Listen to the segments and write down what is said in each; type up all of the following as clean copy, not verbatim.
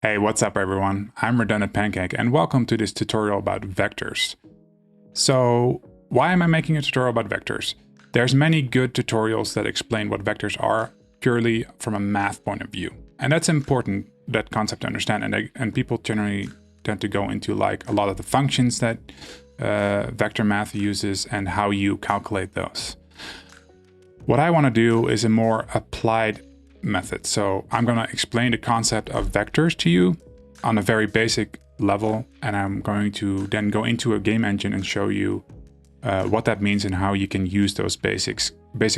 Hey, what's up everyone? I'm RedundantPancake and welcome to this tutorial about vectors. So, why am I making a tutorial about vectors? There's many good tutorials that explain what vectors are purely from a math point of view. And that's important, that concept to understand, and people generally tend to go into like a lot of the functions that vector math uses and how you calculate those. What I want to do is a more applied method. So I'm going to explain the concept of vectors to you on a very basic level, and I'm going to then go into a game engine and show you what that means and how you can use those basic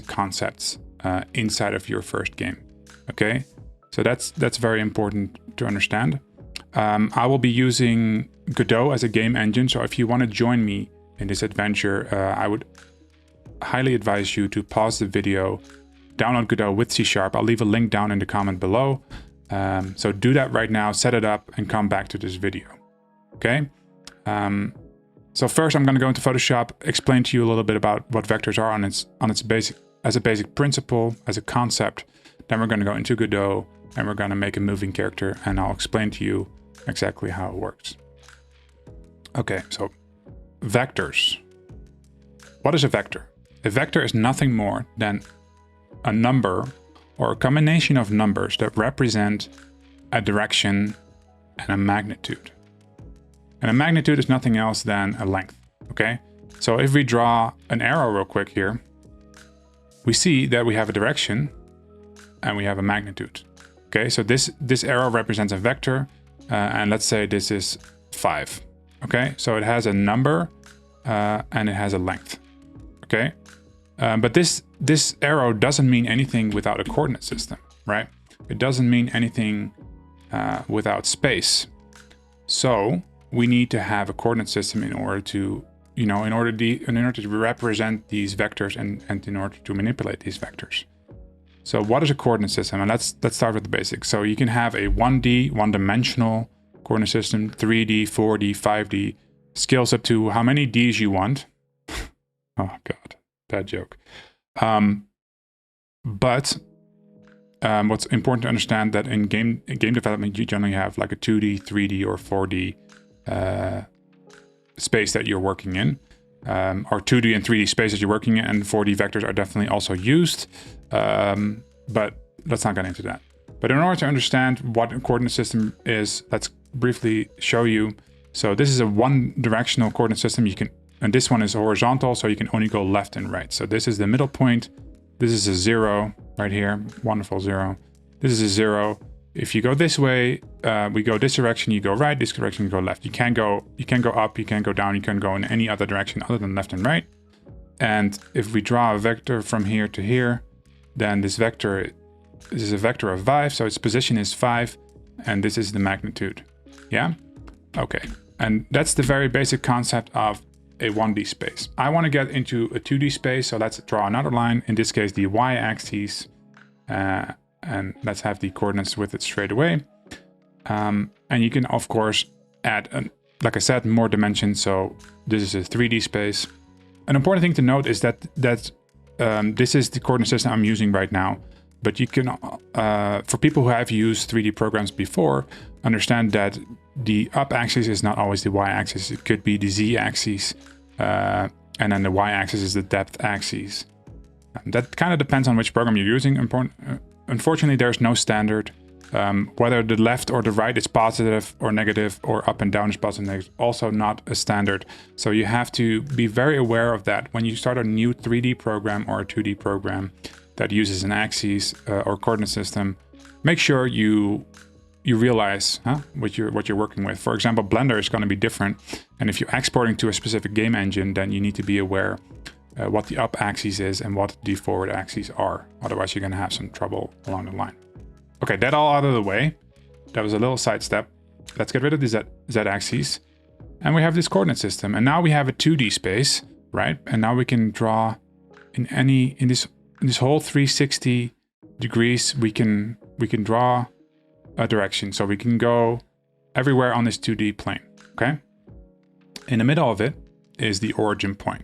concepts inside of your first game. Okay, so that's very important to understand. I will be using Godot as a game engine, so if you want to join me in this adventure, I would highly advise you to pause the video, download Godot with C#. I'll leave a link down in the comment below. So do that right now, set it up, and come back to this video. Okay? So first I'm going to go into Photoshop, explain to you a little bit about what vectors are as a basic principle, as a concept. Then we're going to go into Godot and we're going to make a moving character, and I'll explain to you exactly how it works. Okay, so vectors. What is a vector? A vector is nothing more than a number or a combination of numbers that represent a direction and a magnitude. And a magnitude is nothing else than a length, okay? So if we draw an arrow real quick here, we see that we have a direction and we have a magnitude. Okay, so this arrow represents a vector, and let's say this is 5. Okay, so it has a number and it has a length. Okay, but this arrow doesn't mean anything without a coordinate system, right? It doesn't mean anything without space. So we need to have a coordinate system in order to, in order to represent these vectors and in order to manipulate these vectors. So what is a coordinate system? And let's start with the basics. So you can have a 1D, one-dimensional coordinate system, 3D, 4D, 5D, scales up to how many Ds you want. Oh God, bad joke. But what's important to understand that in game development, you generally have like a 2D, 3D, or 4D space that you're working in, or 2D and 3D space that you're working in, and 4D vectors are definitely also used, but let's not get into that. But in order to understand what a coordinate system is, let's briefly show you. So this is a one-directional coordinate system. And this one is horizontal, so you can only go left and right. So this is the middle point. This is a 0 right here. Wonderful 0. This is a 0. If you go this way, we go this direction, you go right, this direction, you go left. You can go up, you can go down, you can go in any other direction other than left and right. And if we draw a vector from here to here, then this is a vector of 5, so its position is 5, and this is the magnitude. Yeah? Okay. And that's the very basic concept of a 1D space. I want to get into a 2D space, so let's draw another line, in this case the y-axis, and let's have the coordinates with it straight away. And you can of course add, like I said, more dimensions, so this is a 3D space. An important thing to note is that this is the coordinate system I'm using right now, but you can, for people who have used 3D programs before, understand that the up axis is not always the y-axis. It could be the z-axis, and then the y-axis is the depth axis. That kind of depends on which program you're using. Unfortunately, there's no standard. Whether the left or the right is positive or negative, or up and down is positive and negative, also not a standard. So you have to be very aware of that when you start a new 3D program or a 2D program that uses an axis or coordinate system. Make sure you realize what you're working with. For example, Blender is going to be different, and if you're exporting to a specific game engine, then you need to be aware what the up axis is and what the forward axes are. Otherwise, you're going to have some trouble along the line. Okay, that all out of the way. That was a little sidestep. Let's get rid of the z-axis, and we have this coordinate system. And now we have a 2D space, right? And now we can draw in this whole 360 degrees. We can draw a direction, so we can go everywhere on this 2D plane. Okay, in the middle of it is the origin point,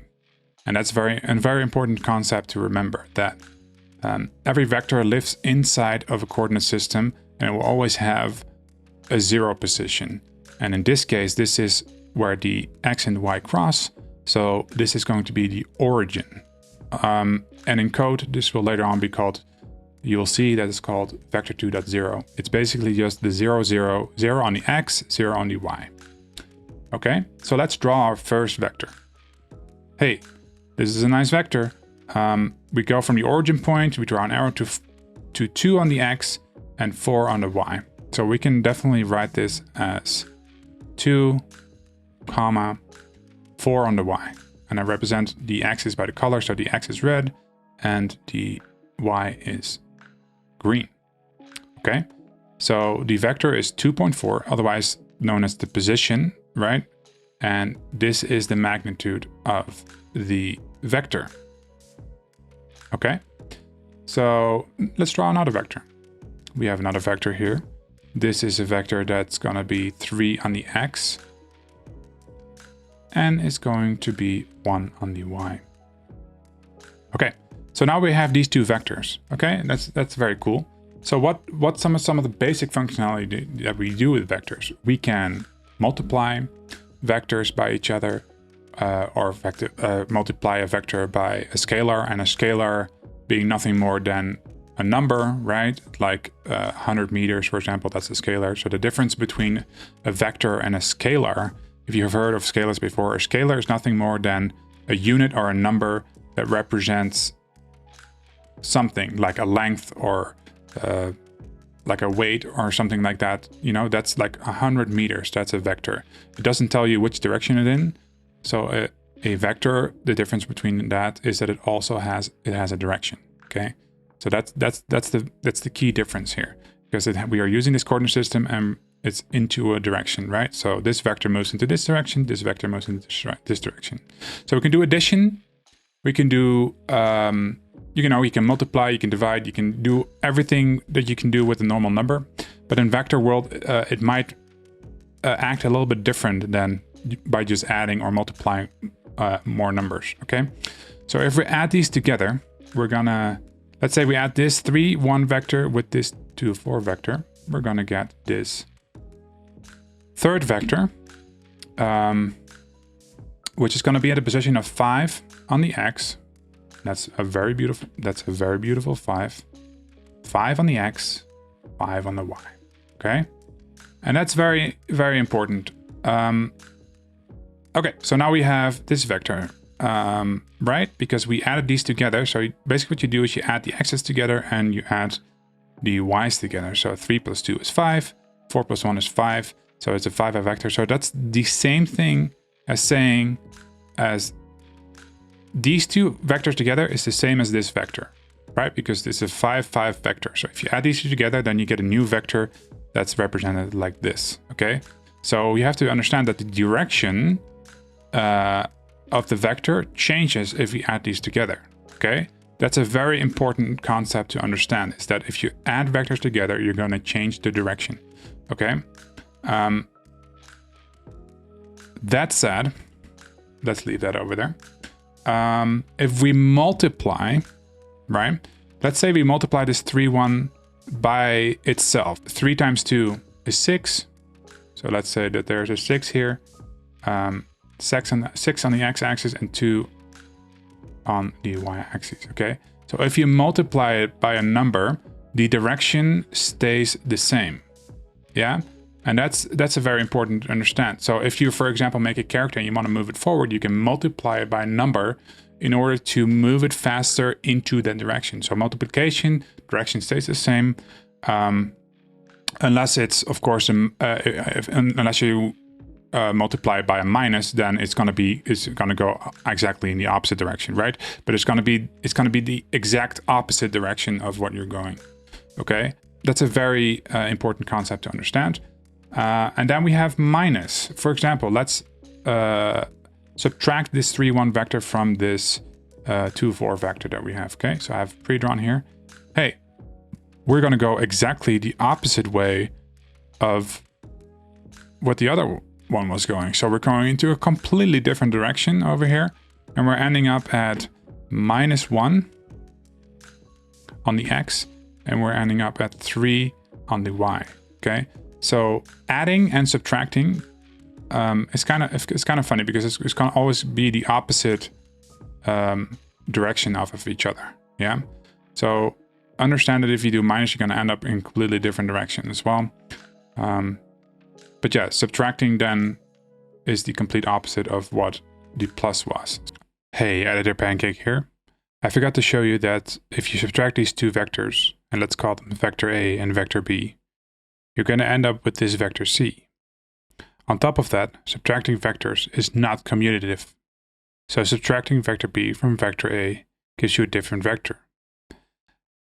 and that's a very important concept to remember, that every vector lives inside of a coordinate system, and it will always have a 0 position. And in this case, this is where the x and y cross. So this is going to be the origin. And in code, this will later on be called, you will see that it's called vector2.0. It's basically just the 0, 0, 0 on the x, 0 on the y. Okay, so let's draw our first vector. Hey, this is a nice vector. We go from the origin point, we draw an arrow to 2 on the x and 4 on the y. So we can definitely write this as 2, comma, 4 on the y. And I represent the axis by the color, so the x is red and the y is green. Okay, so the vector is 2.4, otherwise known as the position, right? And this is the magnitude of the vector. Okay, so let's draw another vector. We have another vector here. This is a vector that's going to be 3 on the x and it's going to be 1 on the y. Okay, so now we have these two vectors. Okay, that's very cool. So what's some of the basic functionality that we do with vectors? We can multiply vectors by each other, or multiply a vector by a scalar, and a scalar being nothing more than a number, right? Like 100 meters, for example, that's a scalar. So the difference between a vector and a scalar, if you've heard of scalars before, a scalar is nothing more than a unit or a number that represents something like a length or like a weight or something like that. You know, that's like 100 meters, that's a vector. It doesn't tell you which direction it's in. So a vector, the difference between that is that it also has a direction. Okay, so that's the key difference here, because we are using this coordinate system and it's into a direction, right? So this vector moves into this direction, this vector moves into this direction. So we can do addition, we can do you know, you can multiply, you can divide, you can do everything that you can do with a normal number. But in vector world, it might act a little bit different than by just adding or multiplying more numbers, okay? So if we add these together, we're gonna, let's say we add this 3, 1 vector with this 2, 4 vector, we're gonna get this third vector, which is gonna be at a position of 5 on the x. That's a very beautiful 5. 5 on the x, 5 on the y, okay? And that's very, very important. Okay, so now we have this vector, right? Because we added these together. So basically what you do is you add the x's together and you add the y's together. So 3 plus 2 is 5, 4 plus 1 is 5. So it's a 5i vector. So that's the same thing as saying as these two vectors together is the same as this vector, right? Because this is a 5, 5 vector. So if you add these two together, then you get a new vector that's represented like this, okay? So you have to understand that the direction of the vector changes if we add these together, okay? That's a very important concept to understand, is that if you add vectors together, you're going to change the direction, okay? That said, let's leave that over there. If we multiply, right? Let's say we multiply this 3, 1 by itself. 3 times 2 is 6. So let's say that there's a 6 here. 6 on the x-axis and 2 on the y-axis, okay? So if you multiply it by a number, the direction stays the same, yeah? And that's a very important to understand. So if you, for example, make a character and you want to move it forward, you can multiply it by a number in order to move it faster into that direction. So multiplication, direction stays the same, unless it's, of course, unless you multiply it by a minus, then it's gonna go exactly in the opposite direction, right? But it's gonna be the exact opposite direction of what you're going. Okay, that's a very important concept to understand. And then we have minus. For example, let's subtract this 3, 1 vector from this 2, 4 vector that we have. Okay, so I have pre-drawn here. Hey, we're gonna go exactly the opposite way of what the other one was going. So we're going into a completely different direction over here, and we're ending up at -1 on the x, and we're ending up at 3 on the y. Okay, So adding and subtracting it's kind of funny because it's going to always be the opposite direction of each other. Yeah. So understand that if you do minus, you're going to end up in completely different direction as well. But yeah, subtracting then is the complete opposite of what the plus was. Hey, RedundantPancake here. I forgot to show you that if you subtract these two vectors, and let's call them vector A and vector B, you're going to end up with this vector C. On top of that, subtracting vectors is not commutative. So subtracting vector B from vector A gives you a different vector.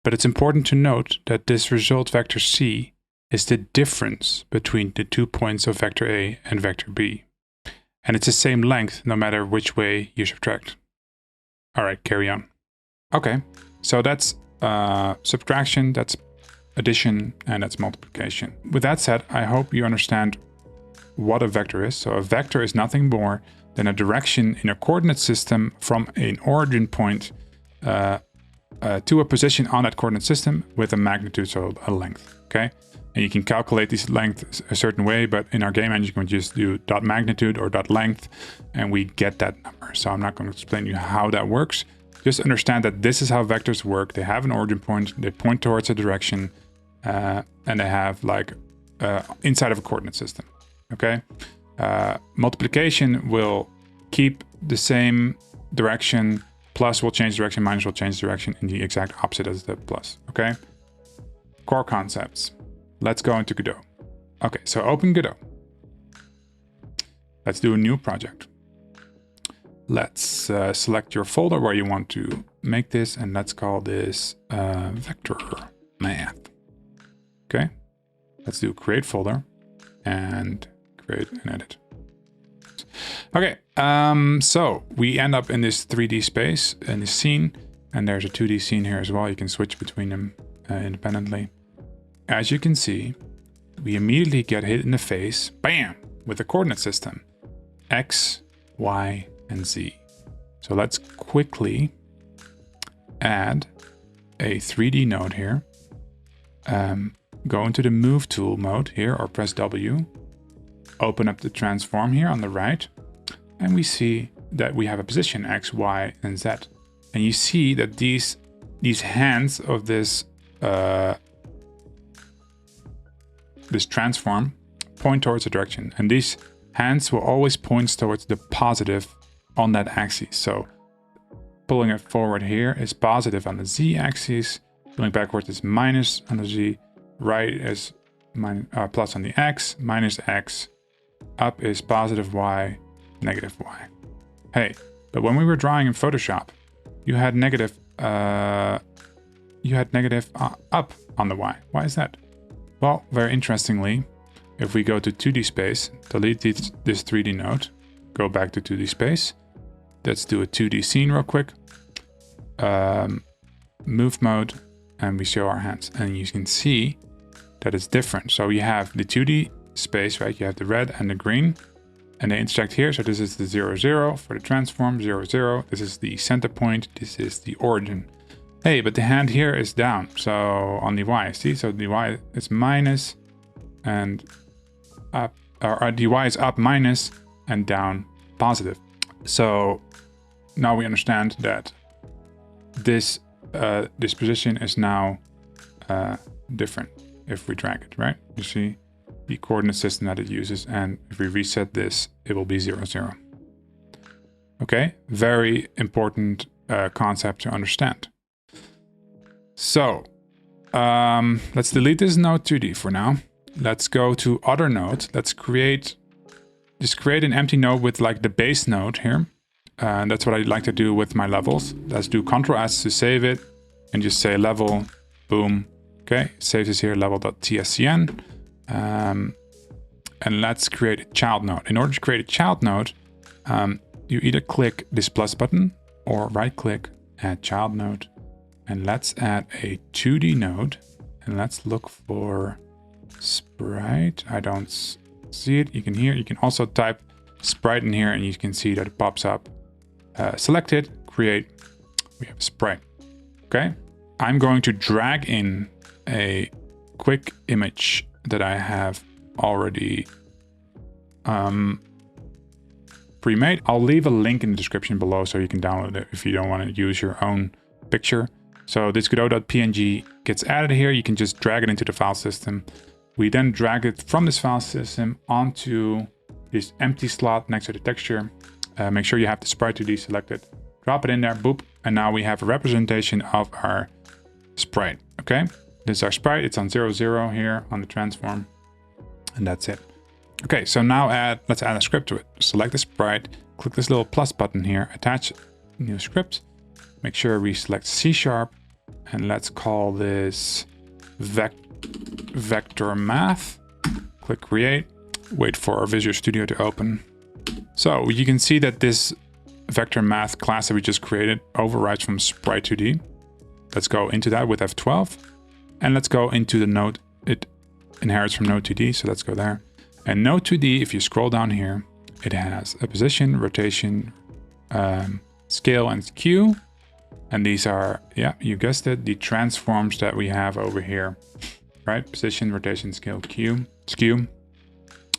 But it's important to note that this result vector C is the difference between the 2 points of vector A and vector B. And it's the same length no matter which way you subtract. All right, carry on. Okay, so that's subtraction, that's addition, and that's multiplication. With that said, I hope you understand what a vector is. So a vector is nothing more than a direction in a coordinate system from an origin point to a position on that coordinate system with a magnitude, so a length, okay? And you can calculate this length a certain way, but in our game engine, you can just do dot magnitude or dot length, and we get that number. So I'm not going to explain to you how that works. Just understand that this is how vectors work. They have an origin point, they point towards a direction, and they have like inside of a coordinate system, okay? Multiplication will keep the same direction, plus will change direction, minus will change direction in the exact opposite as the plus, okay? Core concepts. Let's go into Godot. Okay, so open Godot. Let's do a new project. Let's select your folder where you want to make this, and let's call this vector math. Okay, let's do create folder and create and edit. Okay, so we end up in this 3D space in this scene, and there's a 2D scene here as well. You can switch between them independently. As you can see, we immediately get hit in the face, bam, with the coordinate system, X, Y, and Z. So let's quickly add a 3D node here. Go into the move tool mode here, or press W. Open up the transform here on the right, and we see that we have a position X, Y, and Z. And you see that these hands of this this transform point towards a direction, and these hands will always point towards the positive on that axis. So pulling it forward here is positive on the Z axis, pulling backwards is minus on the Z, right is plus on the X, minus X, up is positive Y, negative Y. Hey, but when we were drawing in Photoshop, you had negative up on the Y. Why is that? Well, very interestingly, if we go to 2D space, delete this 3D node, go back to 2D space, let's do a 2D scene real quick, move mode, and we show our hands. And you can see that it's different. So you have the 2D space, right? You have the red and the green, and they intersect here. So this is the 0, 0 for the transform, 0, 0. This is the center point. This is the origin. Hey, but the hand here is down. So on the Y, see? So the Y is minus and up, or the Y is up minus and down positive. So now we understand that this position is now different if we drag it, right? You see the coordinate system that it uses, and if we reset this, it will be 0, 0. Okay, very important concept to understand. So let's delete this node 2D for now. Let's go to other node. Let's just create an empty node with like the base node here. And that's what I like to do with my levels. Let's do Ctrl S to save it and just say level, boom. Okay, saves this here, level.tscn. And let's create a child node. In order to create a child node, you either click this plus button or right click, add child node. And let's add a 2D node, and let's look for sprite. I don't see it. You can also type sprite in here, and you can see that it pops up. Select it, create, we have a sprite. Okay, I'm going to drag in a quick image that I have already pre-made. I'll leave a link in the description below so you can download it if you don't want to use your own picture. So this Godot.png gets added here. You can just drag it into the file system. We then drag it from this file system onto this empty slot next to the texture. Make sure you have the sprite 2D selected. Drop it in there, boop. And now we have a representation of our sprite, okay? This is our sprite, it's on 0, 0 here on the transform. And that's it. Okay, so now let's add a script to it. Select the sprite, click this little plus button here, attach new script. Make sure we select C#, and let's call this vector math. Click create, wait for our Visual Studio to open. So you can see that this vector math class that we just created overrides from sprite 2D. Let's go into that with F12, and let's go into the node. It inherits from node 2D, so let's go there. And node 2D, if you scroll down here, it has a position, rotation, scale, and skew. And these are, yeah, you guessed it, the transforms that we have over here, right? Position, rotation, scale, skew.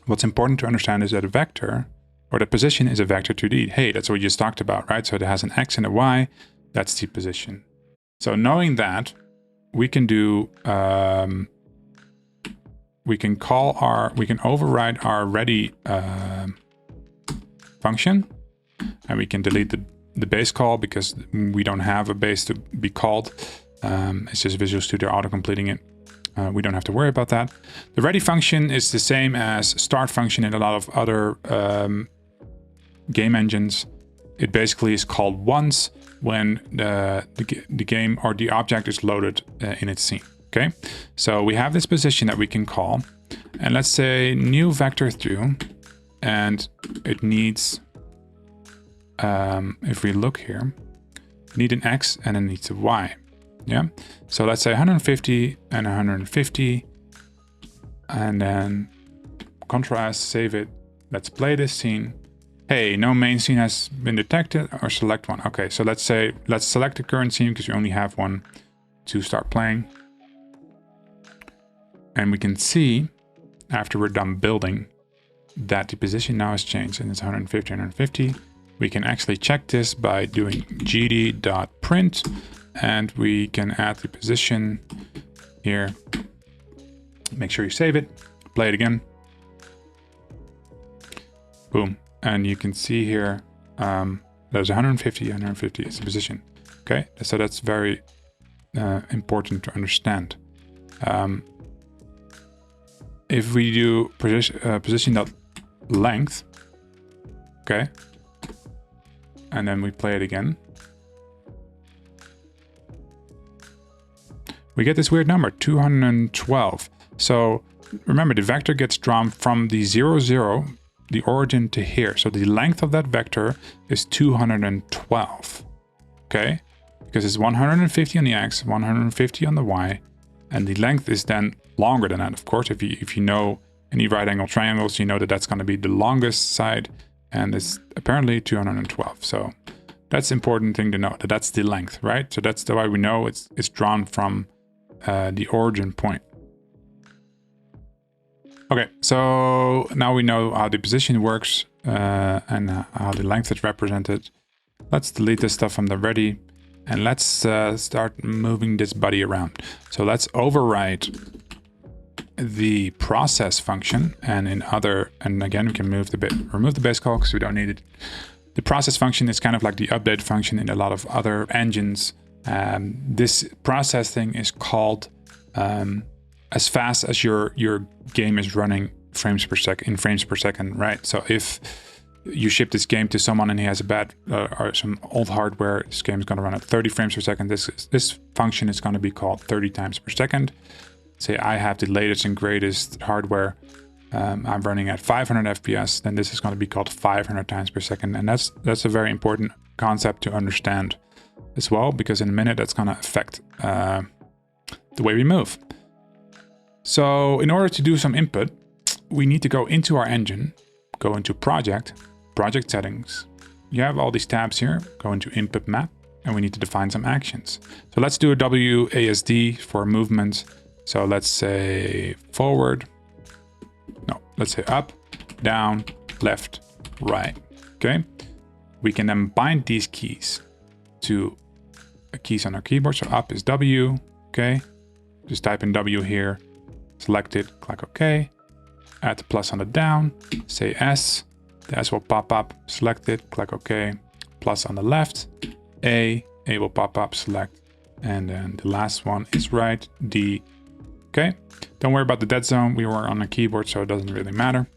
What's important to understand is that a vector, or the position, is a vector 2D. Hey, that's what we just talked about, right? So it has an X and a Y, that's the position. So knowing that, we can do, we can override our ready function, and we can delete the base call because we don't have a base to be called. It's just Visual Studio auto-completing it. We don't have to worry about that. The ready function is the same as start function in a lot of other game engines. It basically is called once when the game or the object is loaded in its scene. Okay, so we have this position that we can call, and let's say new vector through, and it needs, if we look here, need an X and it needs a Y. Yeah, so let's say 150 and 150, and then Ctrl S, save it. Let's play this scene. Hey, no main scene has been detected, or select one. Okay, so let's select the current scene because we only have one to start playing. And we can see, after we're done building, that the position now has changed and it's 150, 150. We can actually check this by doing gd.print, and we can add the position here. Make sure you save it, play it again. Boom. And you can see here, there's 150, 150 is the position. Okay, so that's very important to understand. If we do position.length, okay, and then we play it again, we get this weird number, 212. So remember, the vector gets drawn from the 0, 0, the origin to here. So the length of that vector is 212, okay? Because it's 150 on the X, 150 on the Y, and the length is then longer than that. Of course, if you know any right angle triangles, you know that that's going to be the longest side, and it's apparently 212. So that's an important thing to know, that that's the length, right? So that's why we know it's drawn from the origin point. Okay, so now we know how the position works and how the length is represented. Let's delete this stuff from the ready, and let's start moving this body around. So let's override the process function, and again we can remove the base call because we don't need it. The process function is kind of like the update function in a lot of other engines. This process thing is called as fast as your game is running in frames per second, right? So if you ship this game to someone and he has a bad or some old hardware, this game is going to run at 30 frames per second. This function is going to be called 30 times per second. Say I have the latest and greatest hardware, I'm running at 500 FPS, then this is going to be called 500 times per second. And that's a very important concept to understand as well, because in a minute that's going to affect the way we move. So in order to do some input, we need to go into our engine, go into project settings. You have all these tabs here, go into input map, and we need to define some actions. So let's do a WASD for movement. So let's say let's say up, down, left, right, okay? We can then bind these keys to keys on our keyboard. So up is W, okay? Just type in W here, select it, click OK. Add the plus on the down, say S. The S will pop up, select it, click OK. Plus on the left, A will pop up, select. And then the last one is right, D. Okay, don't worry about the dead zone. We were on a keyboard, so it doesn't really matter.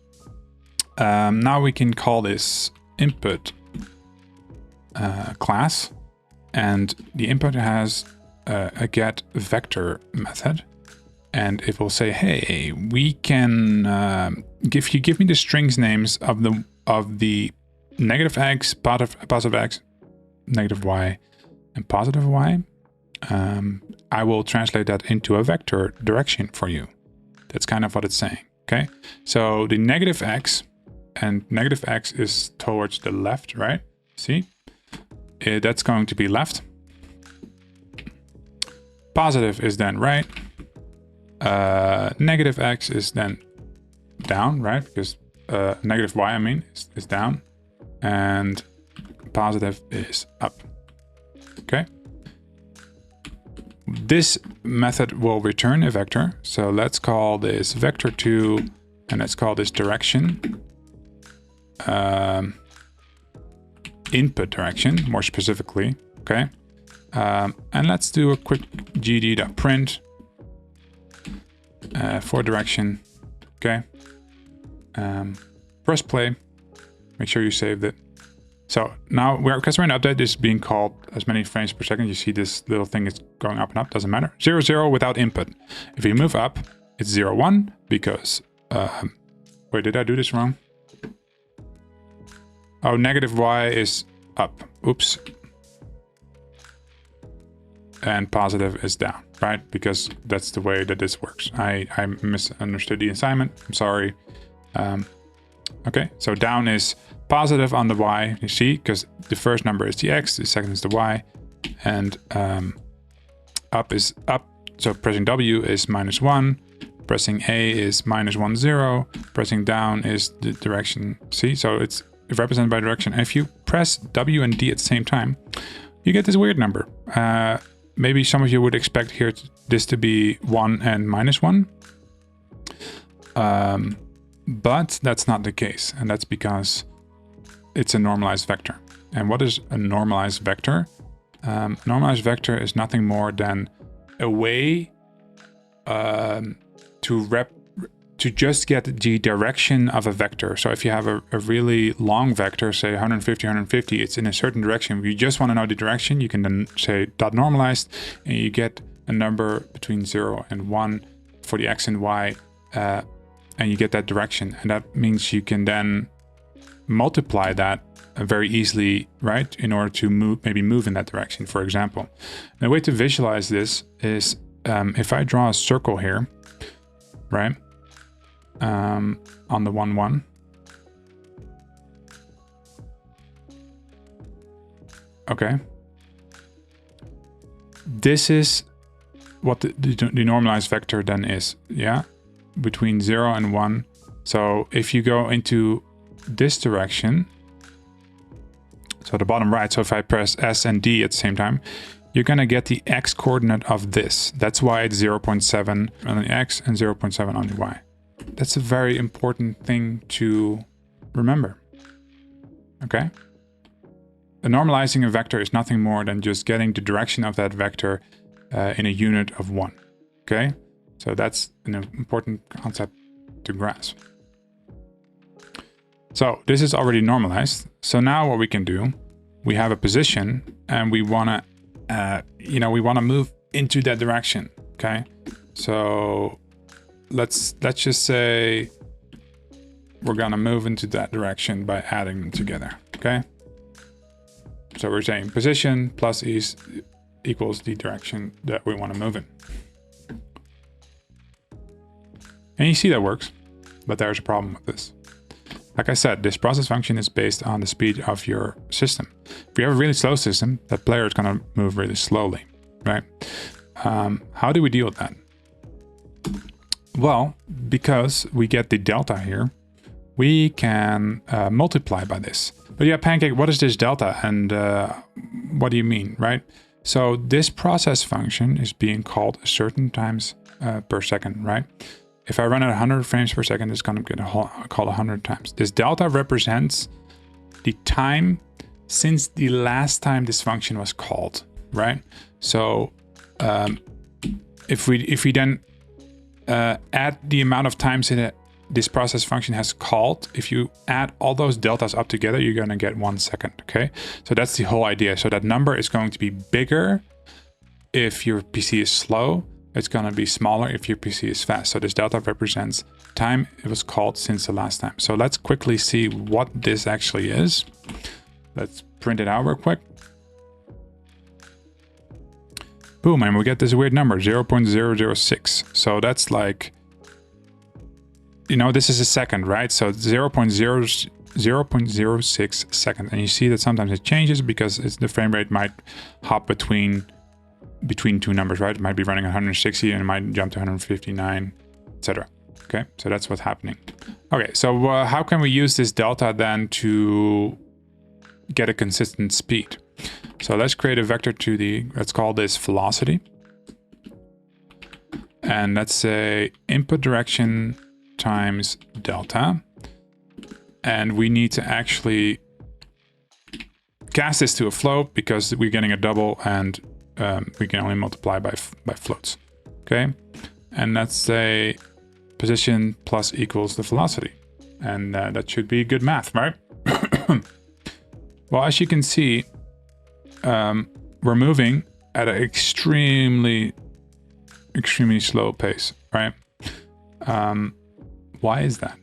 Now we can call this input class. And the input has a get vector method. And it will say, hey, we can give me the strings names of the negative x, positive x, negative y, and positive y. I will translate that into a vector direction for you. That's kind of what it's saying. Okay, so the negative x, and negative x is towards the left, right? See, that's going to be left. Positive is then right. Negative x is then down, right? Because negative y, I mean, is down, and positive is up. Okay. This method will return a vector. So let's call this vector2, and let's call this direction. Input direction, more specifically. Okay. And let's do a quick gd.print for direction. Okay. Press play. Make sure you saved it. So now, because we're in update, this is being called as many frames per second. You see this little thing is going up and up, doesn't matter. 0, 0 without input. If we move up, it's 0, 1 because, wait, did I do this wrong? Oh, negative y is up. Oops. And positive is down, right? Because that's the way that this works. I misunderstood the assignment. I'm sorry. Okay, so down is positive on the y, you see, because the first number is the x, the second is the y, and up is up. So pressing W is -1, pressing A is -1, 0, pressing down is the direction. See, so it's represented by direction. And if you press W and D at the same time, you get this weird number. Maybe some of you would expect here this to be 1 and -1. But that's not the case, and that's because it's a normalized vector. And what is a normalized vector? Normalized vector is nothing more than a way to just get the direction of a vector. So if you have a really long vector, say 150, 150, it's in a certain direction. If you just want to know the direction, you can then say dot normalized, and you get a number between 0 and 1 for the x and y, and you get that direction. And that means you can then multiply that very easily, right? In order to maybe move in that direction, for example. And the way to visualize this is if I draw a circle here, right? On the 1, 1. Okay. This is what the normalized vector then is, yeah? Between 0 and 1. So if you go into this direction, so the bottom right, so if I press S and D at the same time, you're gonna get the x coordinate of this. That's why it's 0.7 on the x and 0.7 on the y. That's a very important thing to remember, okay? Normalizing a vector is nothing more than just getting the direction of that vector in a unit of 1, okay? So that's an important concept to grasp. So this is already normalized. So now what we can do, we have a position and we wanna, we wanna move into that direction, okay? So let's just say we're gonna move into that direction by adding them together, okay? So we're saying position plus ease equals the direction that we want to move in. And you see that works, but there's a problem with this. Like I said, this process function is based on the speed of your system. If you have a really slow system, that player is gonna move really slowly, right? How do we deal with that? Well, because we get the delta here, we can multiply by this. But yeah, Pancake, what is this delta and what do you mean, right? So this process function is being called a certain times per second, right? If I run at 100 frames per second, it's going to get called 100 times. This delta represents the time since the last time this function was called, right? So if we then add the amount of times this process function has called, if you add all those deltas up together, you're going to get 1 second, okay? So that's the whole idea. So that number is going to be bigger if your PC is slow. It's going to be smaller if your PC is fast. So this delta represents time it was called since the last time. So let's quickly see what this actually is. Let's print it out real quick. Boom, and we get this weird number, 0.006. So that's like, you know, this is a second, right? So 0.06 seconds. And you see that sometimes it changes because the frame rate might hop between two numbers, right? It might be running 160 and it might jump to 159, etc. Okay, so that's what's happening. Okay, so how can we use this delta then to get a consistent speed? So let's create a vector let's call this velocity. And let's say input direction times delta. And we need to actually cast this to a float because we're getting a double and we can only multiply by floats. Okay. And let's say position plus equals the velocity. And that should be good math, right? Well, as you can see, we're moving at an extremely slow pace, right? Why is that?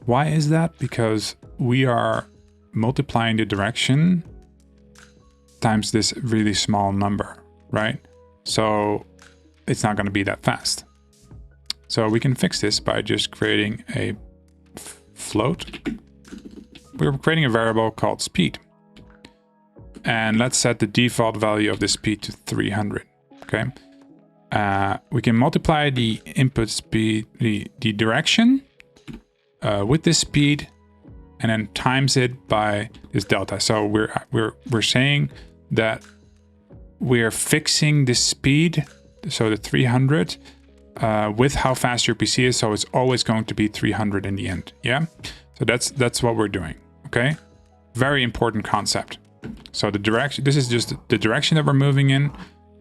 Why is that? Because we are multiplying the direction times this really small number, right? So it's not going to be that fast. So we can fix this by just creating a float. We're creating a variable called speed. And let's set the default value of the speed to 300, okay? We can multiply the input speed, the direction with this speed, and then times it by this delta. So we're saying that we're fixing the speed, so the 300, with how fast your PC is. So it's always going to be 300 in the end. Yeah. So that's what we're doing. Okay. Very important concept. So the direction, this is just the direction that we're moving in.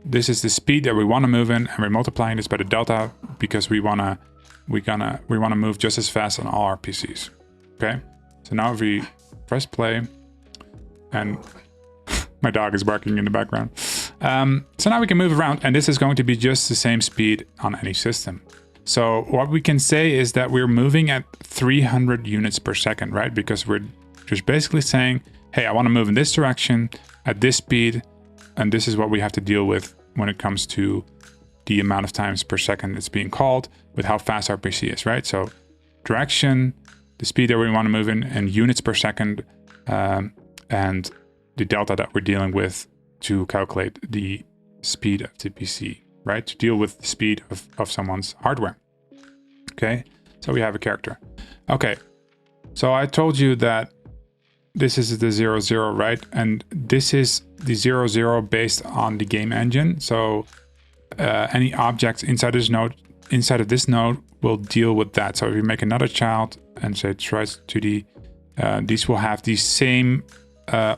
This is the speed that we want to move in, and we're multiplying this by the delta because we want to move just as fast on all our PCs. Okay. So now if we press play, and my dog is barking in the background. So now we can move around, and this is going to be just the same speed on any system. So what we can say is that we're moving at 300 units per second, right? Because we're just basically saying, hey, I want to move in this direction at this speed, and this is what we have to deal with when it comes to the amount of times per second it's being called with how fast our PC is, right? So direction, the speed that we want to move in, and units per second, and the delta that we're dealing with to calculate the speed of the PC, right? To deal with the speed of someone's hardware. Okay, so we have a character. Okay, so I told you that this is the 0, 0, right? And this is the 0, 0 based on the game engine. So any objects inside of this node will deal with that. So if you make another child and say tries to the, these will have the same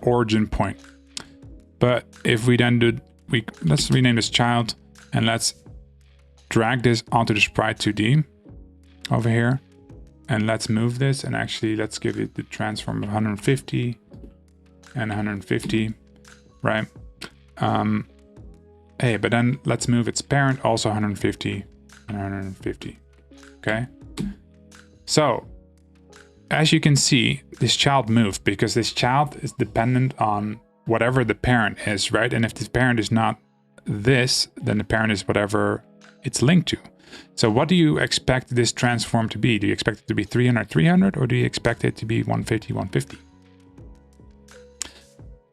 origin point. But if we then let's rename this child and let's drag this onto the sprite 2D over here. And let's move this, and actually let's give it the transform of 150 and 150, right? Hey, but then let's move its parent also 150 and 150, okay? So, as you can see, this child moved because this child is dependent on whatever the parent is, right? And if the parent is not this, then the parent is whatever it's linked to. So what do you expect this transform to be? Do you expect it to be 300, 300, or do you expect it to be 150, 150?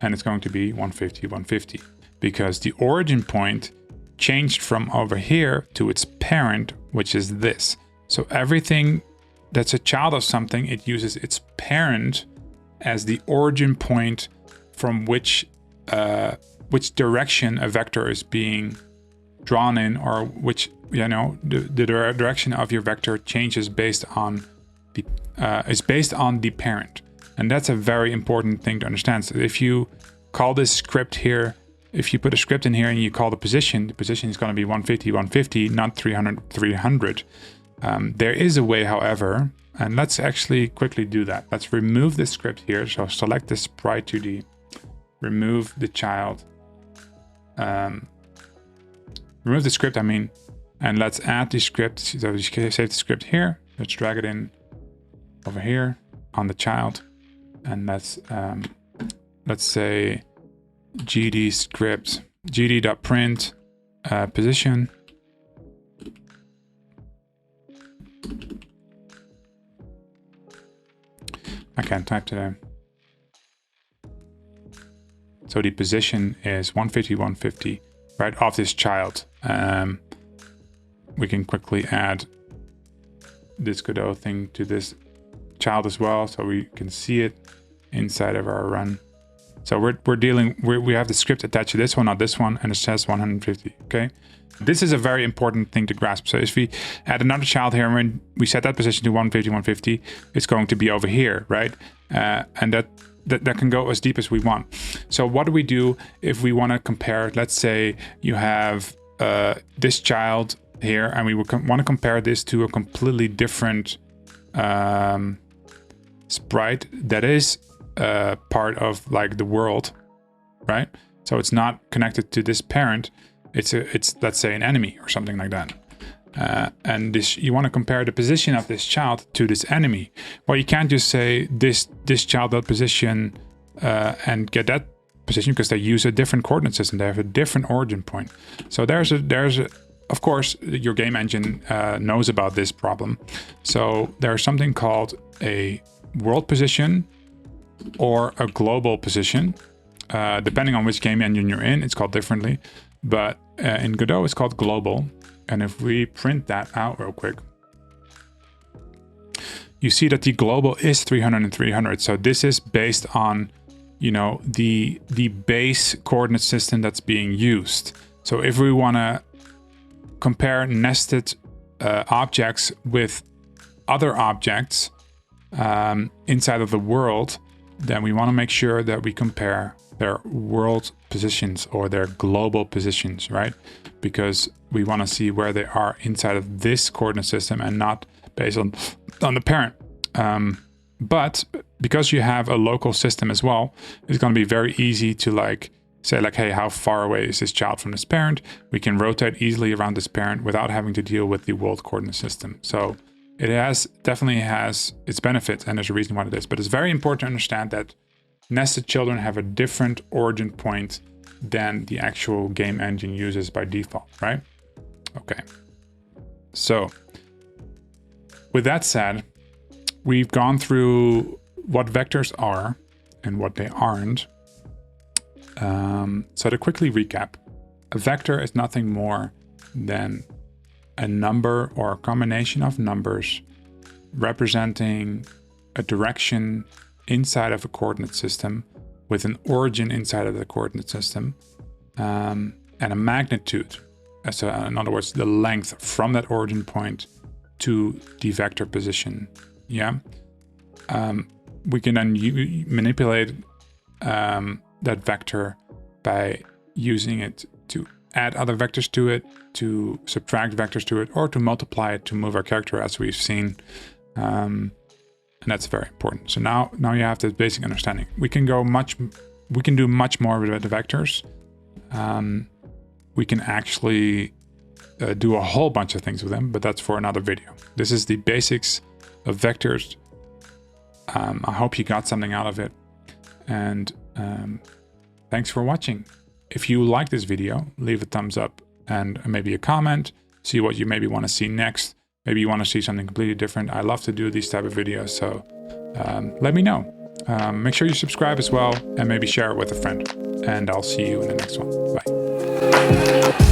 And it's going to be 150, 150, because the origin point changed from over here to its parent, which is this. So everything that's a child of something, it uses its parent as the origin point from which direction a vector is being drawn in, or which, you know, the direction of your vector changes based on the parent. And that's a very important thing to understand. So if you call this script here, if you put a script in here and you call the position is going to be 150, 150, not 300, 300. There is a way, however, and let's actually quickly do that. Let's remove this script here. So select the sprite 2D, remove the child, remove the script, and let's add the script. So you can save the script here. Let's drag it in over here on the child, and let's say gd script gd.print position. I can't type today. So the position is 150, 150, right, of this child. We can quickly add this Godot thing to this child as well, so we can see it inside of our run. So we have the script attached to this one, not this one, and it says 150, okay? This is a very important thing to grasp. So if we add another child here, and when we set that position to 150, 150, it's going to be over here, right? And that can go as deep as we want. So what do we do if we want to compare? Let's say you have this child here, and we want to compare this to a completely different sprite that is part of like the world, right? So it's not connected to this parent. It's let's say an enemy or something like that. And you want to compare the position of this child to this enemy. Well, you can't just say this child dot position and get that position, because they use a different coordinate system. They have a different origin point. So there's a of course, your game engine knows about this problem. So there's something called a world position or a global position. Depending on which game engine you're in, it's called differently. But in Godot, it's called global. And if we print that out real quick, you see that the global is 300 and 300. So this is based on, you know, the base coordinate system that's being used. So if we want to compare nested objects with other objects inside of the world, then we want to make sure that we compare their world positions or their global positions, right? Because we want to see where they are inside of this coordinate system and not based on the parent. But because you have a local system as well, it's going to be very easy to say, hey, how far away is this child from this parent? We can rotate easily around this parent without having to deal with the world coordinate system. So it definitely has its benefits, and there's a reason why it is. But it's very important to understand that nested children have a different origin point than the actual game engine uses by default, right? Okay. So with that said, we've gone through what vectors are and what they aren't. So to quickly recap, a vector is nothing more than a number or a combination of numbers representing a direction inside of a coordinate system with an origin inside of the coordinate system, and a magnitude. So in other words, the length from that origin point to the vector position. Yeah. We can then manipulate that vector by using it to add other vectors to it, to subtract vectors to it, or to multiply it to move our character, as we've seen. And that's very important. So now you have this basic understanding. We can do much more with the vectors. We can actually do a whole bunch of things with them, but that's for another video. This is the basics of vectors. I hope you got something out of it. And thanks for watching. If you like this video, leave a thumbs up and maybe a comment. See what you maybe want to see next. Maybe you want to see something completely different. I love to do these type of videos, so let me know. Make sure you subscribe as well, and maybe share it with a friend. And I'll see you in the next one. Bye.